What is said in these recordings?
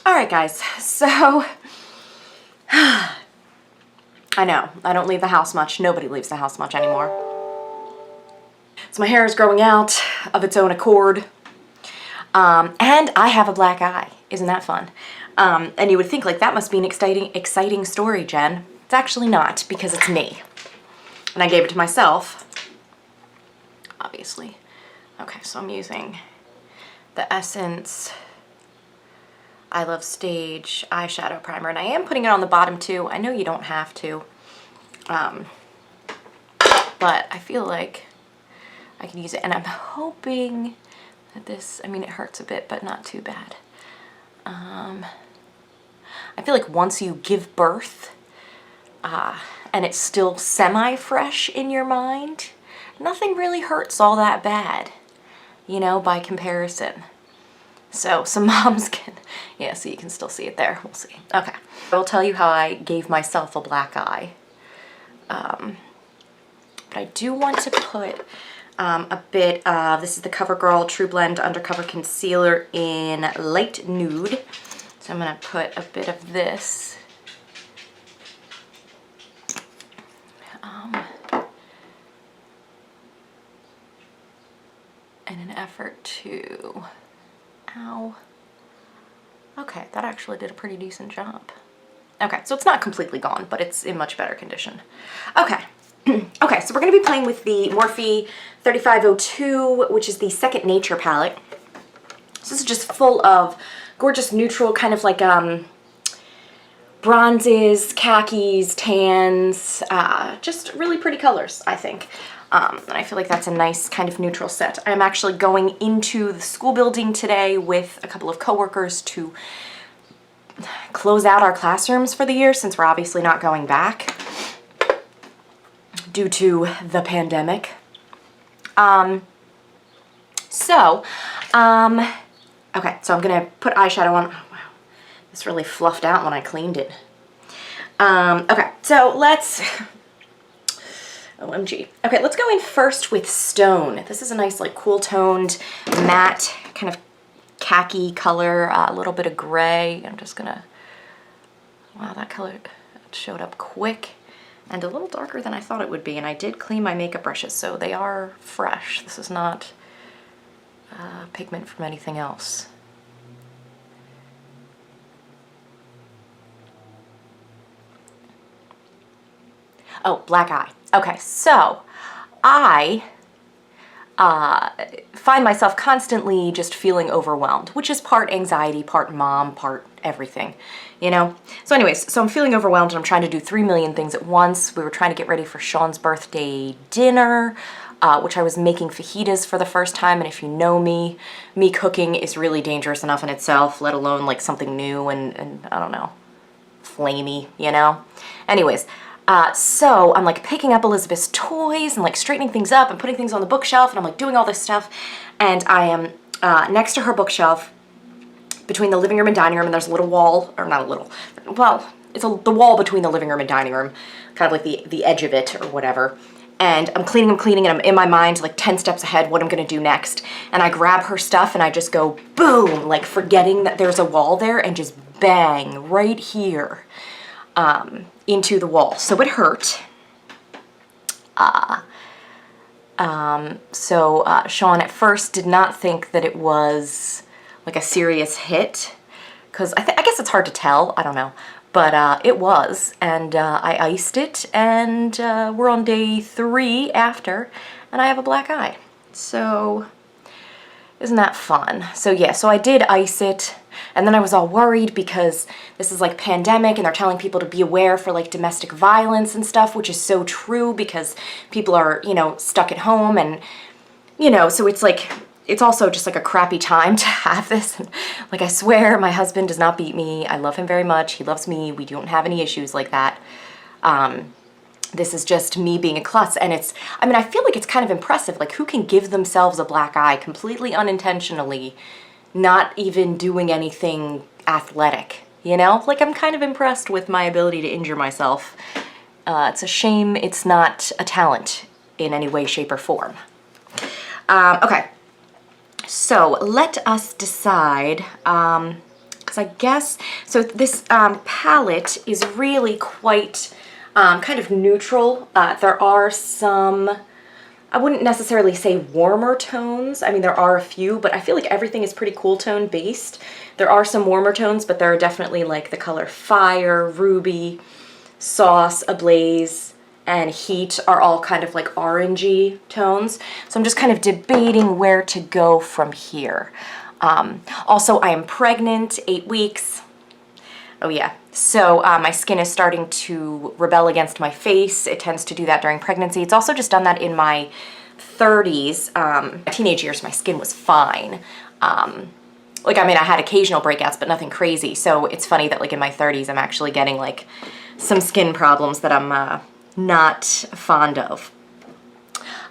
Alright guys, so I know, I don't leave the house much. Nobody leaves the house much anymore. So my hair is growing out of its own accord. And I have a black eye. Isn't that fun? And you would think like that must be an exciting story, Jen. It's actually not, because it's me. And I gave it to myself, obviously. Okay, so I'm using the Essence I Love Stage eyeshadow primer, and I am putting it on the bottom too. I know you don't have to, but I feel like I can use it, and I'm hoping that this, I mean, it hurts a bit, but not too bad. I feel like once you give birth, and it's still semi-fresh in your mind, nothing really hurts all that bad, you know, by comparison. So some moms can, yeah, so you can still see it there. We'll see. Okay. I will tell you how I gave myself a black eye. But I do want to put a bit of, this is the CoverGirl TruBlend Undercover Concealer in Light Nude. So I'm going to put a bit of this. In an effort to, ow. Okay, that actually did a pretty decent job. Okay, so it's not completely gone, but it's in much better condition. Okay. Okay, so we're going to be playing with the Morphe 3502, which is the Second Nature palette. So this is just full of gorgeous neutral kind of like bronzes, khakis, tans, just really pretty colors, I think. And I feel like that's a nice kind of neutral set. I'm actually going into the school building today with a couple of coworkers to close out our classrooms for the year, since we're obviously not going back due to the pandemic. Okay, so I'm gonna put eyeshadow on. Oh, wow, this really fluffed out when I cleaned it. Okay, so let's, OMG. Okay, let's go in first with Stone. This is a nice like cool toned matte kind of khaki color, a little bit of gray. I'm just gonna, wow, that color showed up quick and a little darker than I thought it would be. And I did clean my makeup brushes, so they are fresh. This is not pigment from anything else. Oh, black eye. Okay, so I find myself constantly just feeling overwhelmed, which is part anxiety, part mom, part everything, you know? So anyways, so I'm feeling overwhelmed and I'm trying to do 3 million things at once. We were trying to get ready for Sean's birthday dinner, which I was making fajitas for the first time, and if you know me, cooking is really dangerous enough in itself, let alone like something new and I don't know, flamey, you know? Anyways, so I'm like picking up Elizabeth's toys and like straightening things up and putting things on the bookshelf, and I'm like doing all this stuff, and I am next to her bookshelf between the living room and dining room, and there's a little wall, or not a little, well, it's the wall between the living room and dining room, kind of like the edge of it or whatever. And I'm cleaning, and I'm in my mind like 10 steps ahead what I'm gonna do next. And I grab her stuff and I just go boom, like forgetting that there's a wall there, and just bang right here into the wall. So it hurt. Sean at first did not think that it was like a serious hit, because I guess it's hard to tell, I don't know. But it was, and I iced it, and we're on day 3 after, and I have a black eye. So, isn't that fun? So yeah, so I did ice it, and then I was all worried because this is like pandemic, and they're telling people to be aware for like domestic violence and stuff, which is so true because people are, you know, stuck at home, and, you know, so it's like, it's also just like a crappy time to have this. Like, I swear my husband does not beat me. I love him very much. He loves me. We don't have any issues like that. This is just me being a klutz. And it's, I mean, I feel like it's kind of impressive. Like, who can give themselves a black eye completely unintentionally, not even doing anything athletic, you know? Like, I'm kind of impressed with my ability to injure myself. It's a shame it's not a talent in any way, shape, or form. Okay. So let us decide, because because I guess, so this palette is really quite kind of neutral. There are some, I wouldn't necessarily say warmer tones. I mean, there are a few, but I feel like everything is pretty cool tone based. There are some warmer tones, but there are definitely like the color Fire, Ruby, Sauce, Ablaze, and Heat are all kind of like orangey tones. So I'm just kind of debating where to go from here. Also, I am pregnant, 8 weeks. Oh yeah, so my skin is starting to rebel against my face. It tends to do that during pregnancy. It's also just done that in my 30s. Teenage years, my skin was fine. Like, I mean, I had occasional breakouts, but nothing crazy. So it's funny that like in my 30s, I'm actually getting like some skin problems that I'm not fond of.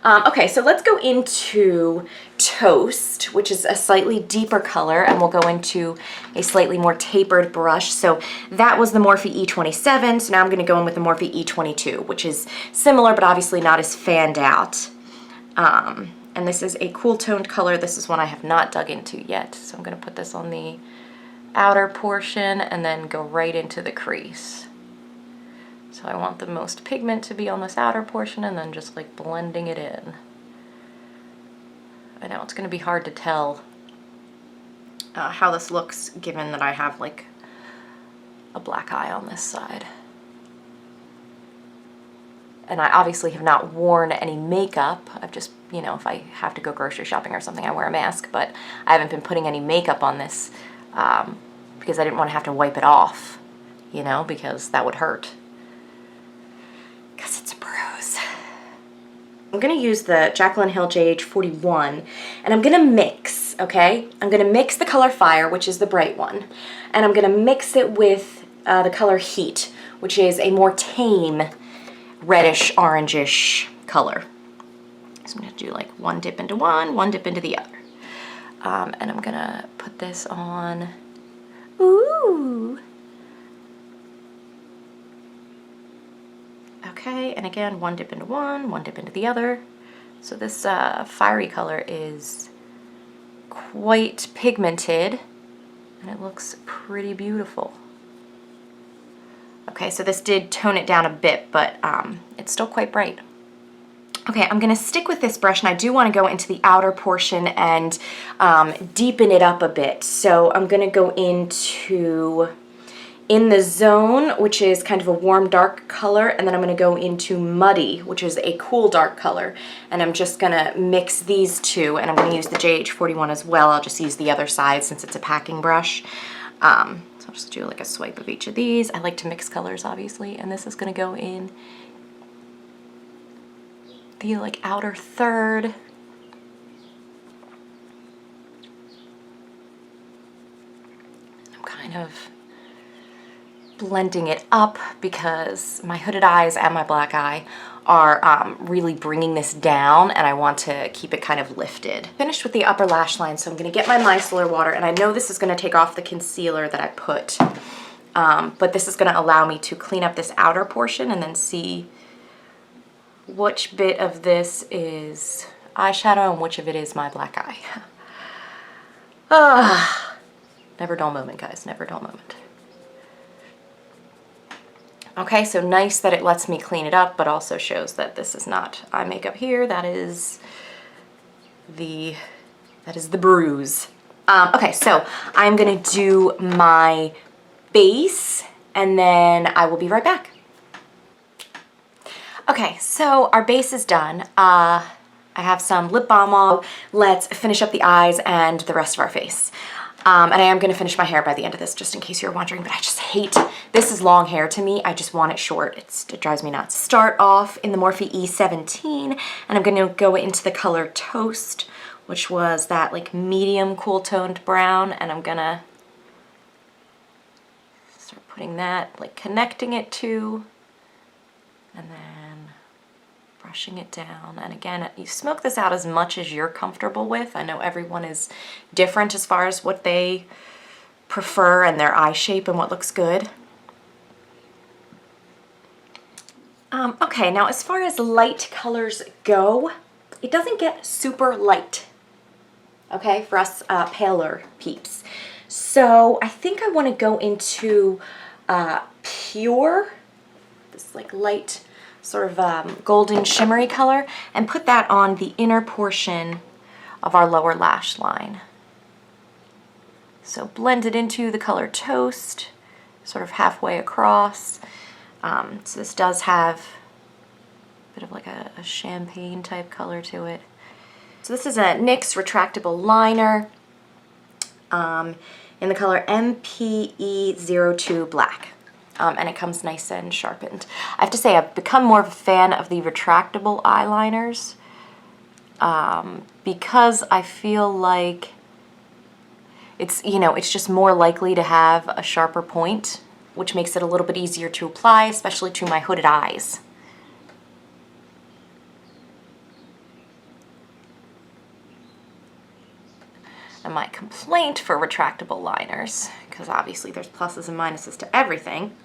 Okay, so let's go into Toast, which is a slightly deeper color, and we'll go into a slightly more tapered brush. So that was the Morphe E27, so now I'm gonna go in with the Morphe E22, which is similar, but obviously not as fanned out. And this is a cool toned color. This is one I have not dug into yet. So I'm gonna put this on the outer portion and then go right into the crease. So I want the most pigment to be on this outer portion and then just like blending it in. I know it's gonna be hard to tell how this looks given that I have like a black eye on this side. And I obviously have not worn any makeup. I've just, you know, if I have to go grocery shopping or something, I wear a mask, but I haven't been putting any makeup on this because I didn't want to have to wipe it off, you know, because that would hurt. Because it's a bruise. I'm going to use the Jaclyn Hill JH41 and I'm going to mix, okay? I'm going to mix the color Fire, which is the bright one, and I'm going to mix it with the color Heat, which is a more tame reddish orangish color. So I'm going to do like one dip into one dip into the other. And I'm going to put this on. Ooh. Okay, and again, one dip into one dip into the other. So this fiery color is quite pigmented and it looks pretty beautiful. Okay, so this did tone it down a bit, but it's still quite bright. Okay, I'm gonna stick with this brush and I do wanna go into the outer portion and deepen it up a bit. So I'm gonna go into In the Zone, which is kind of a warm dark color, and then I'm gonna go into Muddy, which is a cool dark color. And I'm just gonna mix these two, and I'm gonna use the JH41 as well. I'll just use the other side since it's a packing brush. So I'll just do like a swipe of each of these. I like to mix colors, obviously, and this is gonna go in the like outer third. I'm kind of blending it up because my hooded eyes and my black eye are really bringing this down, and I want to keep it kind of lifted. Finished with the upper lash line, so I'm going to get my micellar water, and I know this is going to take off the concealer that I put, but this is going to allow me to clean up this outer portion and then see which bit of this is eyeshadow and which of it is my black eye. Never dull moment, guys, never dull moment. Okay, so nice that it lets me clean it up, but also shows that this is not eye makeup here. That is the bruise. Okay, so I'm gonna do my base and then I will be right back. Okay, so our base is done. I have some lip balm on. Let's finish up the eyes and the rest of our face. And I am going to finish my hair by the end of this, just in case you're wondering, but I just hate, this is long hair to me. I just want it short. It drives me nuts. Start off in the Morphe E17, and I'm going to go into the color Toast, which was that like medium cool toned brown, and I'm going to start putting that, like connecting it to, and then brushing it down. And again, you smoke this out as much as you're comfortable with. I know everyone is different as far as what they prefer and their eye shape and what looks good. Okay, now as far as light colors go, it doesn't get super light, okay, for us paler peeps. So I think I want to go into Pure, this like light sort of golden shimmery color, and put that on the inner portion of our lower lash line. So blend it into the color Toast, sort of halfway across. So this does have a bit of like a champagne type color to it. So this is a NYX Retractable Liner in the color MPE02 Black. And it comes nice and sharpened. I have to say I've become more of a fan of the retractable eyeliners because I feel like it's, you know, it's just more likely to have a sharper point, which makes it a little bit easier to apply, especially to my hooded eyes. And my complaint for retractable liners, because obviously there's pluses and minuses to everything,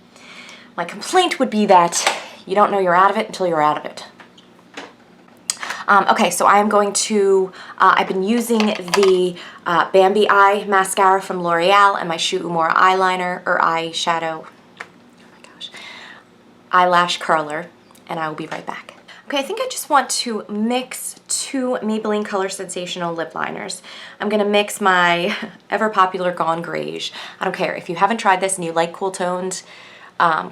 my complaint would be that you don't know you're out of it until you're out of it. Okay, so I am going to, I've been using the Bambi Eye Mascara from L'Oreal and my Uemura eyeliner, or eyeshadow, oh my gosh, eyelash curler, and I will be right back. Okay, I think I just want to mix two Maybelline Color Sensational lip liners. I'm gonna mix my ever popular Gone Greige. I don't care, if you haven't tried this and you like cool toned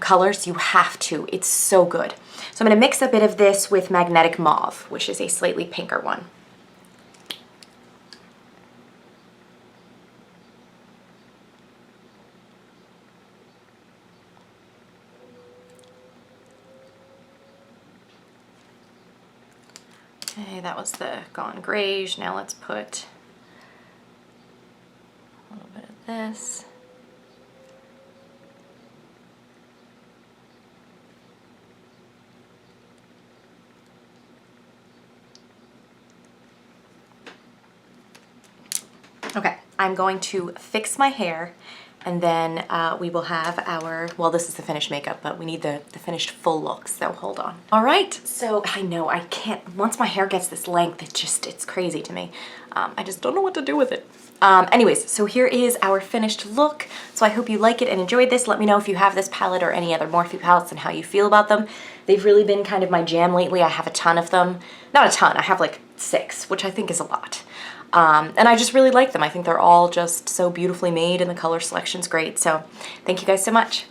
colors, you have to. It's so good. So I'm going to mix a bit of this with Magnetic Mauve, which is a slightly pinker one. Okay, that was the Gone Greige. Now let's put a little bit of this. Okay, I'm going to fix my hair, and then we will have our, well, this is the finished makeup, but we need the finished full look, so hold on. All right, so I know I can't, once my hair gets this length, it's crazy to me. I just don't know what to do with it. Anyways, so here is our finished look. So I hope you like it and enjoyed this. Let me know if you have this palette or any other Morphe palettes and how you feel about them. They've really been kind of my jam lately. I have a ton of them. Not a ton, I have like 6, which I think is a lot. And I just really like them. I think they're all just so beautifully made and the color selection's great. So thank you guys so much.